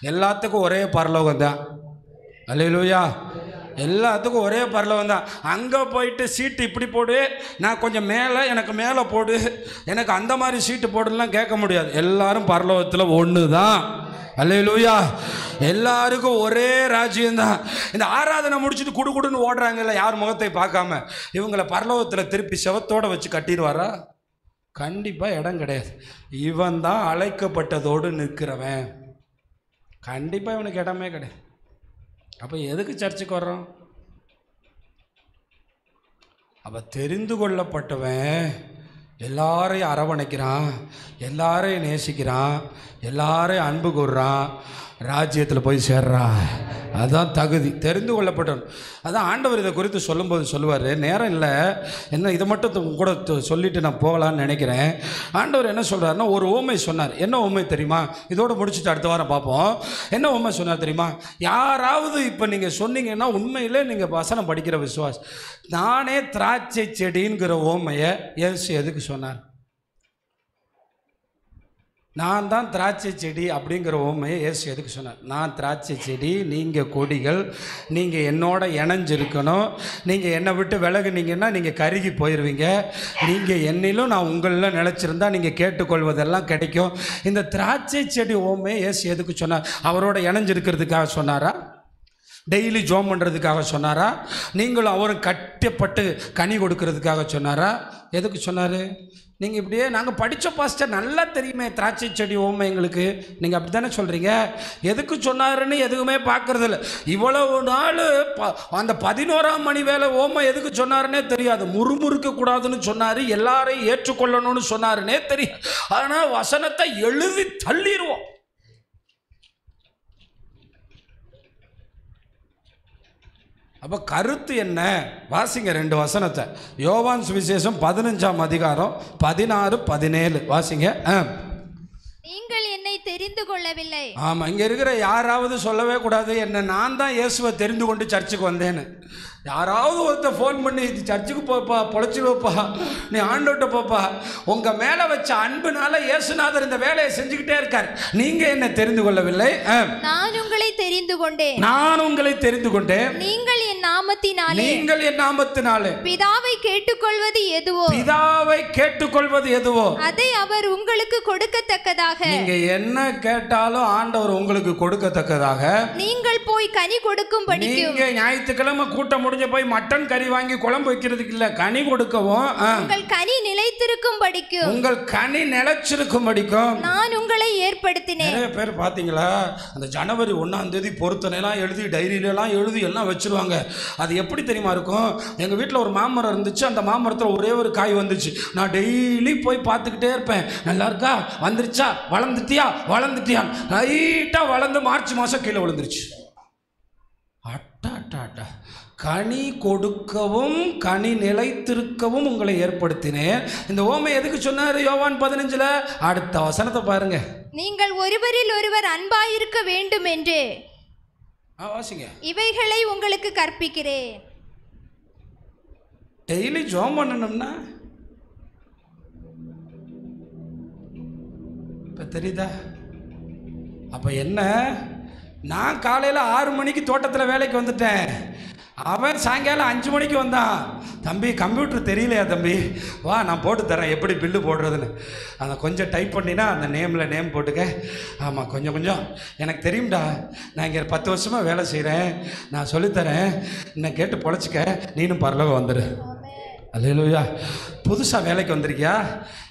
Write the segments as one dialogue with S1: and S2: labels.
S1: எல்லாத்துக்கும் ஒரே பரலோகம் தான். அல்லேலூயா. எல்லாத்துக்கும் ஒரே பரலோகம் தான். அங்கே போயிட்டு சீட்டு இப்படி போடு, நான் கொஞ்சம் மேலே, எனக்கு மேலே போடு, எனக்கு அந்த மாதிரி சீட்டு போடுலாம் கேட்க முடியாது. எல்லாரும் பரலோகத்தில் ஒன்று தான். அல்லேலூயா. எல்லாருக்கும் ஒரே ராஜ்யம்தான். இந்த ஆராதனை முடிச்சுட்டு குடுகுடுன்னு ஓடுறாங்கல்ல, யார் முகத்தை பார்க்காம, இவங்களை பரலோகத்தில் திருப்பி செவத்தோடு வச்சு கட்டிடுவாரா? கண்டிப்பாக இடம் கிடையாது. இவன் தான் அழைக்கப்பட்டதோடு நிற்கிறவன். கண்டிப்பாக இவனுக்கு இடமே கிடையாது. அப்போ எதுக்கு சர்ச்சுக்கு வர்றோம்? அப்போ தெரிந்து கொள்ளப்பட்டவன் எல்லாரையும் அரவணைக்கிறான், எல்லாரையும் நேசிக்கிறான், எல்லாரையும் அன்பு கூறுறான், ராஜ்யத்தில் போய் சேர்றான். அதுதான் தகுதி, தெரிந்து கொள்ளப்பட்டவன். அதான் ஆண்டவர் இதை குறித்து சொல்லும்போது சொல்லுவார். நேரம் இல்லை, என்ன இதை மட்டும் கூட சொல்லிவிட்டு நான் போகலான்னு நினைக்கிறேன். ஆண்டவர் என்ன சொல்கிறாருன்னா, ஒரு உவமை சொன்னார். என்ன உவமை தெரியுமா? இதோடு முடிச்சுட்டு அடுத்த வாரம் பார்ப்போம். என்ன உவமை சொன்னார் தெரியுமா? யாராவது இப்போ நீங்கள் சொன்னீங்கன்னா உண்மையிலே நீங்கள் வசனம் படிக்கிற விசுவாஸ், நானே திராட்சை செடிங்கிற உவமையை இயேசு எதுக்கு சொன்னார்? நான் தான் திராட்சை செடி அப்படிங்கிற உவமையை இயேசு எதுக்கு சொன்னார்? நான் திராட்சை செடி, நீங்கள் கொடிகள், நீங்கள் என்னோட இணைஞ்சிருக்கணும். நீங்கள் என்னை விட்டு விலகுனீங்கன்னா நீங்கள் கருகி போயிடுவீங்க. நீங்கள் என்னிலும் நான் உங்களில் நிலச்சிருந்தா நீங்கள் கேட்டுக்கொள்வதெல்லாம் கிடைக்கும். இந்த திராட்சை செடி உவமையை இயேசு எதுக்கு சொன்னார்? அவரோட இணைஞ்சிருக்கிறதுக்காக சொன்னாரா? டெய்லி ஜோம் பண்ணுறதுக்காக சொன்னாரா? நீங்களும் அவரும் கட்டப்பட்டு கனி கொடுக்கறதுக்காக சொன்னாரா? எதுக்கு சொன்னார்? நீங்கள் இப்படியே நாங்கள் படித்த பாஸ்டர் நல்லா தெரியுமே திராட்சை செடி ஓமை எங்களுக்கு, நீங்கள் அப்படி தானே சொல்கிறீங்க. எதுக்கு சொன்னாருன்னு எதுவுமே பார்க்குறதில்ல. இவ்வளவு நாள் அந்த 11ஆம் மணி வேலை ஓமை எதுக்கு சொன்னாருன்னே தெரியாது. முறுமுறுக்கக்கூடாதுன்னு சொன்னார், எல்லாரையும் ஏற்றுக்கொள்ளணும்னு சொன்னாருன்னே தெரியும். ஆனால் வசனத்தை எழுதி தள்ளிடுவோம். அப்போ கருத்து என்ன? வாசிங்க 2 வசனத்தை. யோவான் சுவிசேஷம் 15ஆம் அதிகாரம் 16, 17 வாசிங்க.
S2: நீங்கள் என்னை தெரிந்து கொள்ளவில்லை.
S1: ஆமாம், இங்கே இருக்கிற யாராவது சொல்லவே கூடாது என்ன நான் தான் இயேசுவை தெரிந்து கொண்டு சர்ச்சுக்கு வந்தேன்னு. யாராவது ஒருத்தர் ஃபோன் பண்ணி சர்ச்சுக்கு போப்பா, பொழைச்சிடுவப்பா, நீ ஆண்டோட்ட போப்பா, உங்கள் மேலே வச்ச அன்புனால இயேசுநாதர் இந்த வேலையை செஞ்சுக்கிட்டே இருக்கார். நீங்கள் என்ன தெரிந்து கொள்ளவில்லை.
S2: நான் உங்களை தெரிந்து கொண்டேன்.
S1: நான் உங்களை தெரிந்து கொண்டேன்.
S2: நீங்கள் என் நாமத்தினாலே,
S1: நீங்கள் என் நாமத்தினாலே
S2: பிதாவை கேட்டுக்கொள்வது எதுவோ,
S1: பிதாவை கேட்டுக்கொள்வது எதுவோ
S2: அதை அவர் உங்களுக்கு கொடுக்கத்தக்கதாக,
S1: நீங்க என்ன கேட்டாலும் ஆண்டவர் உங்களுக்கு கொடுக்கத்தக்கதாக,
S2: நீங்கள் போய் கனி கொடுக்கும்படி.
S1: நீங்க ஞாயிற்றுக்கிழமை கூட்டம் முடிஞ்ச போய் மட்டன் கறி வாங்கி குழம்பு வைக்கிறதுக்கு இல்ல, கனி கொடுக்கவும்,
S2: உங்கள் கனி நிலைத்திருக்கும்படிக்கும்,
S1: உங்கள் கனி நிலைச்சிருக்கும்படிக்கும்
S2: நான் உங்களை ஏற்படுத்தினேன்.
S1: நிறைய பேர் பாத்தீங்களா, அந்த ஜனவரி 1ஆம் தேதி பொருத்தனைலாம் எழுதி டைரியிலலாம் எழுதி எல்லாம் வச்சிருவாங்க. அது எப்படி தெரியுமா இருக்கும்? எங்க வீட்டில் ஒரு மாமரம் இருந்துச்சு, அந்த மாமரத்தில் ஒரே ஒரு காய் வந்துச்சு. நான் டெய்லி போய் பார்த்துக்கிட்டே இருப்பேன், நல்லா இருக்கா, வந்துருச்சா, வளர்ந்துட்டியா, வளர்ந்துட்டியா, லைட்டா வளர்ந்து மார்ச் மாதம் கீழே விழுந்துருச்சு. அட்டா அட்டா அட்டா. கனி கொடுக்கவும் கனி நிலைத்திருக்கவும் உங்களை ஏற்படுத்தினேன். இந்த ஓமை எதுக்கு சொன்னார் யோவான் 15ல்? அடுத்த வசனத்தை பாருங்க.
S2: நீங்கள் ஒருவரில் ஒருவர் அன்பாயிருக்க வேண்டும் என்று
S1: வாசிங்க.
S2: இவைகளை உங்களுக்கு கற்பிக்கிறேன்.
S1: டெய்லி ஜோம் பண்ணணும்னா இப்போ தெரியுதா? அப்போ என்ன, நான் காலையில் 6 மணிக்கு தோட்டத்தில் வேலைக்கு வந்துட்டேன், அவன் சாயங்காலம் 5 மணிக்கு வந்தான். தம்பி கம்ப்யூட்டர் தெரியலையா தம்பி, வா நான் போட்டு தரேன் எப்படி பில்லு போடுறதுன்னு. அதை கொஞ்சம் டைப் பண்ணினா அந்த நேமில் நேம் போட்டுக்க. ஆமாம் கொஞ்சம் கொஞ்சம் எனக்கு தெரியும்டா, நான் இங்கே 10 வருஷமாக வேலை செய்கிறேன், நான் சொல்லித்தரேன், என்னை கேட்டு பொழைச்சிக்க, நீனும் பரலோகம் வந்துடு. அல்லேலூயா. புதுசாக வேலைக்கு வந்திருக்கியா,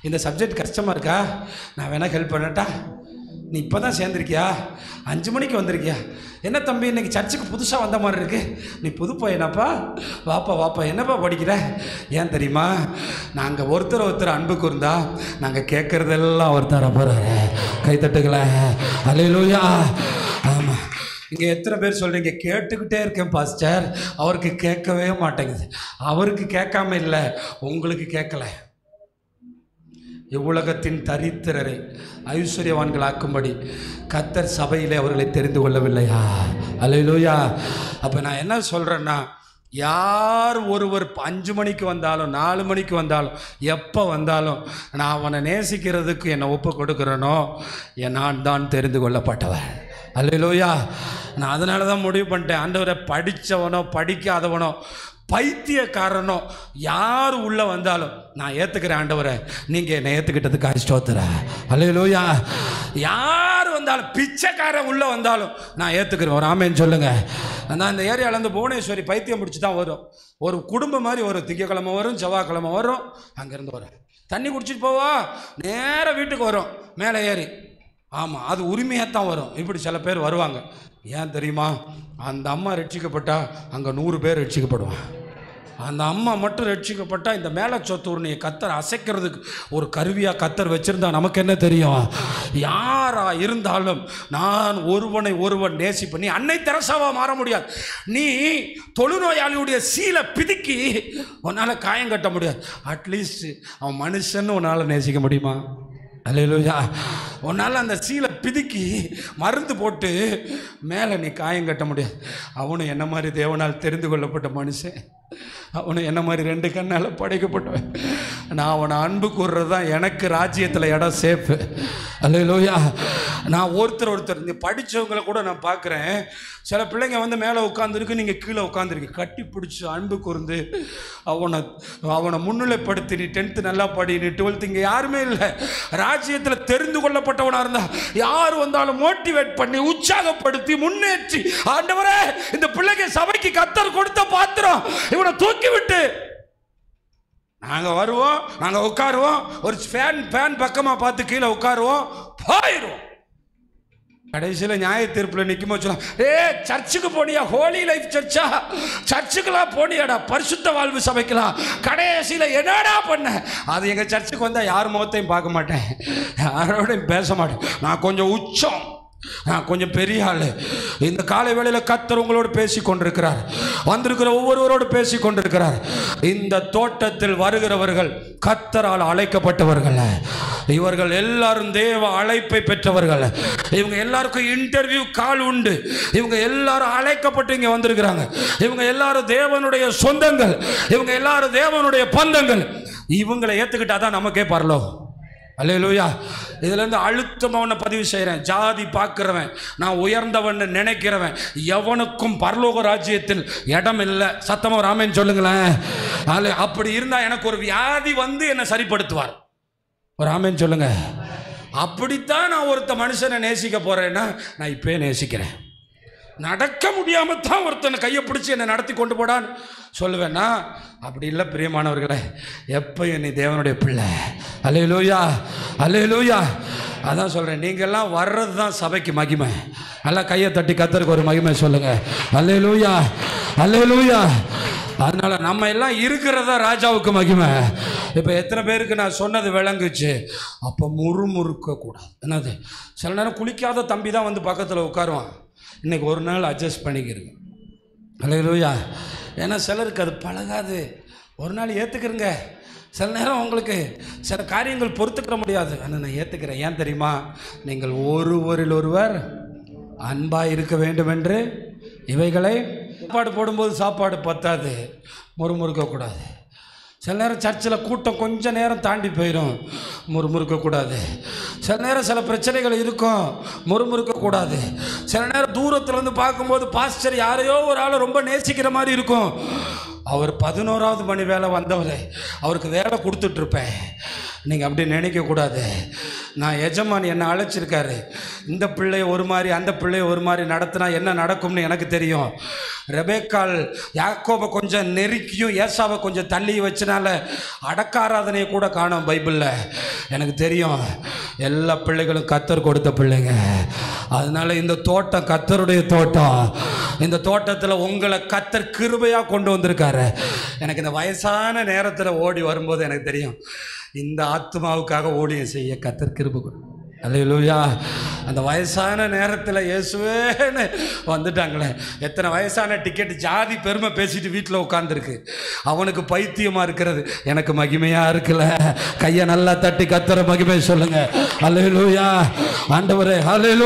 S1: இந்த சப்ஜெக்ட் கஷ்டமாக இருக்கா, நான் வேணால் ஹெல்ப் பண்ணட்டா, நீ இப்போ தான் சேர்ந்துருக்கியா, 5 மணிக்கு வந்திருக்கியா, என்ன தம்பி இன்றைக்கி சர்ச்சுக்கு புதுசாக வந்த மாதிரி இருக்கு, நீ புது பையனாப்பா, வாப்பா வாப்பா, என்னப்பா படிக்கிற, ஏன் தெரியுமா, நாங்கள் ஒருத்தர் அன்பு கூர்ந்தா நாங்கள் கேட்குறதெல்லாம் ஒருத்தர போகிறாரு. கைத்தட்டுங்களே. அல்லேலூயா. ஆமாம், இங்கே எத்தனை பேர் சொல்கிறீங்க கேட்டுக்கிட்டே இருக்கேன் பாஸ்டர், அவருக்கு கேட்கவே மாட்டேங்குது. அவருக்கு கேட்காம இல்லை, உங்களுக்கு கேட்கல. இவ்வுலகத்தின் தரித்திரரை ஐஸ்வர்யவான்களாக்கும்படி கர்த்தர் சபையிலே அவர்களை தெரிந்து கொள்ளவில்லையா? அல்லேலூயா. அப்போ நான் என்ன சொல்கிறேன்னா, யார் ஒருவர் 5 மணிக்கு வந்தாலும் 4 மணிக்கு வந்தாலும் எப்போ வந்தாலும் நான் அவனை நேசிக்கிறதுக்கு என்னை ஒப்பு கொடுக்குறேனோ நான் தான் தெரிந்து கொள்ளப்பட்டவன். அல்லேலூயா. நான் அதனால தான் முடிவு பண்ணிட்டேன், ஆண்டவரை படித்தவனோ படிக்காதவனோ பைத்தியக்காரனோ யார் உள்ளே வந்தாலும் நான் ஏற்றுக்கிறேன் ஆண்டவரை, நீங்கள் என்னை ஏற்றுக்கிட்டதுக்கு ஸ்தோத்திரம். அல்லேலூயா. யார் வந்தாலும், பிச்சைக்காரன் உள்ளே வந்தாலும் நான் ஏற்றுக்கிறேன். ஒரு ஆமேன்னு சொல்லுங்கள். நான் இந்த ஏரியாவிலேருந்து புவனேஸ்வரி பைத்தியம் முடிச்சு தான் வரும். ஒரு குடும்பம் மாதிரி வரும். திங்கக்கிழமை வரும், செவ்வாய்க்கிழமை வரும், அங்கேருந்து வரும். தண்ணி குடிச்சிட்டு போவா, நேராக வீட்டுக்கு வரும் மேலே ஏறி. ஆமாம், அது உரிமையாக தான் வரும். இப்படி சில பேர் வருவாங்க. ஏன் தெரியுமா? அந்த அம்மா ரட்சிக்கப்பட்டா அங்கே 100 பேர் ரட்சிக்கப்படுவான். அந்த அம்மா மட்டும் ரட்சிக்கப்பட்டால் இந்த மேலே சொத்தூர்னியை கத்தர் அசைக்கிறதுக்கு ஒரு கருவியாக கத்தர் வச்சுருந்தா நமக்கு என்ன தெரியும்? யாராக இருந்தாலும் நான் ஒருவன் நேசிப்பேன். நீ அன்னை தெரசாவாக மாற முடியாது. நீ தொழுநோயாளியுடைய சீலை பிதுக்கி உன்னால் காயம் கட்ட முடியாது. அட்லீஸ்ட் அவன் மனுஷன்னு உன்னால் நேசிக்க முடியுமா? அல்லேலூயா. உன்னால் அந்த சீலை பிதுக்கி மருந்து போட்டு மேலே நீ காயம் கட்ட முடியாது. அவனும் என்ன மாதிரி தேவனால் தெரிந்து கொள்ளப்பட்ட மனுஷன். அவனு என்ன மாதிரி 2 கண்ணால் படைக்கப்பட்டவன். நான் அவனை அன்பு கூறுறது தான் எனக்கு ராஜ்யத்தில் இடம் சேஃபு. அல்லேலூயா. நான் ஒருத்தர் நீ படித்தவங்களை கூட நான் பார்க்குறேன். சில பிள்ளைங்க வந்து மேலே உட்காந்துருக்கு, நீங்கள் கீழே உட்காந்துருக்கு. கட்டி பிடிச்சி அன்பு கூர்ந்து அவனை முன்னிலைப்படுத்தி, நீ 10th நல்லா படி, நீ 12th, இங்கே யாருமே இல்லை. ராஜ்யத்தில் தெரிந்து கொள்ளப்பட்டவனாக இருந்தால் யார் வந்தாலும் மோட்டிவேட் பண்ணி உற்சாகப்படுத்தி முன்னேற்றி, ஆண்டவரே இந்த பிள்ளைங்க சபைக்கு கத்தர் கொடுத்த பாத்திரம், இவனை தூக்கி விட்டு நாங்கள் வருவோம், நாங்கள் உட்காருவோம், ஒரு ஃபேன் பக்கமாக பார்த்து கீழே உட்காருவோம், போயிடுவோம். கடைசியில் நியாய தீர்ப்பில் நிற்கும் போது சொல்லலாம், சர்ச்சுக்கு போனியா? ஹோலி லைஃப் சர்ச்சா? சர்ச்சுக்கெல்லாம் போனியாடா? பரிசுத்த வாழ்வு சபைக்கலாம். கடைசியில் என்னடா பண்ண? அது எங்கள் சர்ச்சுக்கு வந்தால் யார் முகத்தையும் பார்க்க மாட்டேன், யாரோடையும் பேச மாட்டேன். நான் கொஞ்சம் உச்சம், நான் கொஞ்சம் பெரிய ஆள். இந்த காலை வேளையில் கர்த்தர் உங்களோடு பேசி கொண்டிருக்கிறார். வந்திருக்கிற ஒவ்வொருவரோடு பேசி கொண்டிருக்கிறார். இந்த தோட்டத்தில் வருகிறவர்கள் கர்த்தரால் அழைக்கப்பட்டவர்கள். இவர்கள் எல்லாரும் தேவ அழைப்பை பெற்றவர்கள். இவங்க எல்லாருக்கும் இன்டர்வியூ கால் உண்டு. இவங்க எல்லாரும் அழைக்கப்பட்டு இங்கே வந்திருக்கிறாங்க. இவங்க எல்லாரும் தேவனுடைய சொந்தங்கள். இவங்க எல்லாரும் தேவனுடைய பந்தங்கள். இவங்களை ஏற்றுக்கிட்டாதான் நமக்கே பரலோகம். அல்லேலூயா. இதுலேருந்து அழுத்தமாக ஒன்று பதிவு செய்கிறேன். ஜாதி பார்க்குறவன், நான் உயர்ந்தவன் நினைக்கிறவன், எவனுக்கும் பரலோக ராஜ்யத்தில் இடம் இல்லை. சத்தமாக ஒரு ஆமென் சொல்லுங்களேன். அப்படி இருந்தால் எனக்கு ஒரு வியாதி வந்து என்னை சரிப்படுத்துவார். ஒரு ஆமென் சொல்லுங்க. அப்படித்தான் நான் ஒருத்த மனுஷனை நேசிக்க போகிறேன்னா நான் இப்போயே நேசிக்கிறேன். நடக்க முடியாமல் தான் ஒருத்தனை கையை பிடிச்சி என்னை நடத்தி கொண்டு போடான்னு சொல்லுவேன்னா அப்படி இல்லை. பிரியமானவர்களே, எப்பயும் நீ தேவனுடைய பிள்ளை. அல்லேலூயா, அல்லேலூயா. அதான் சொல்கிறேன், நீங்கள்லாம் வர்றது தான் சபைக்கு மகிமை. நல்லா கையை தட்டி கர்த்தருக்கு ஒரு மகிமை சொல்லுங்கள். அல்லேலூயா, அல்லேலூயா. அதனால் நம்ம எல்லாம் இருக்கிறதா ராஜாவுக்கு மகிமை. இப்போ எத்தனை பேருக்கு நான் சொன்னது விளங்குச்சு? அப்போ முறுமுறுக்க கூடாது. என்னது, சில நேரம் குளிக்காத தம்பி தான் வந்து பக்கத்தில் உட்காருவான். இன்றைக்கி ஒரு நாள் அட்ஜஸ்ட் பண்ணிக்கிறேங்க. அல்லேலூயா. ஏன்னா சிலருக்கு அது பழகாது. ஒரு நாள் ஏற்றுக்கிறேங்க. சில நேரம் உங்களுக்கு சில காரியங்கள் பொறுத்துக்கிற முடியாது. ஆனால் நான் ஏற்றுக்கிறேன். ஏன் தெரியுமா? நீங்கள் ஒருவரில் ஒருவர் அன்பாக இருக்க வேண்டும் என்று இவைகளை சாப்பாடு போடும்போது சாப்பாடு பத்தாது, முறுமுறுக்கக்கூடாது. சில நேரம் சர்ச்சில் கூட்டம் கொஞ்சம் நேரம் தாண்டி போயிடும், முறுமுறுக்கக்கூடாது. சில நேரம் சில பிரச்சனைகள் இருக்கும், முறுமுறுக்கக்கூடாது. சில நேரம் தூரத்தில் வந்து பார்க்கும்போது பாஸ்டர் யாரையோ ஒரு ஆளை ரொம்ப நேசிக்கிற மாதிரி இருக்கும். அவர் 11வது மணி வேலை வந்தவர், அவருக்கு வேலை கொடுத்துட்ருப்பேன். நீங்கள் அப்படி நினைக்கக்கூடாது. நான் எஜமான் என்னை அழைச்சிருக்காரு. இந்த பிள்ளையை ஒரு மாதிரி அந்த பிள்ளையை ஒரு மாதிரி நடத்தினா என்ன நடக்கும்னு எனக்கு தெரியும். ரெபேக்காள் யாக்கோபை கொஞ்சம் நெருக்கியும் ஏசாவை கொஞ்சம் தள்ளி வச்சனால அடக்க ஆராதனையை கூட காணோம் பைபிளில். எனக்கு தெரியும் எல்லா பிள்ளைகளும் கர்த்தர் கொடுத்த பிள்ளைங்க. அதனால இந்த தோட்டம் கர்த்தருடைய தோட்டம். இந்த தோட்டத்தில் உங்களை கர்த்தர் கிருபையாக கொண்டு வந்திருக்காரு. எனக்கு இந்த வயசான நேரத்தில் ஓடி வரும்போது எனக்கு தெரியும் இந்த ஆத்மாவுக்காக ஊழியம் செய்ய கர்த்தர் கிருபை கொடு. அல்லேலூயா. அந்த வயசான நேரத்தில் இயேசுவேன்னு வந்துட்டாங்களே. எத்தனை வயசான டிக்கெட் ஜாதி பெருமை பேசிட்டு வீட்டில் உட்காந்துருக்கு. அவனுக்கு பைத்தியமாக இருக்கிறது எனக்கு மகிமையாக இருக்குல்ல. கையை நல்லா தட்டி கர்த்தரை மகிமை சொல்லுங்க. அல்லேலூயா. ஆண்டவரே, அல்லேலூயா.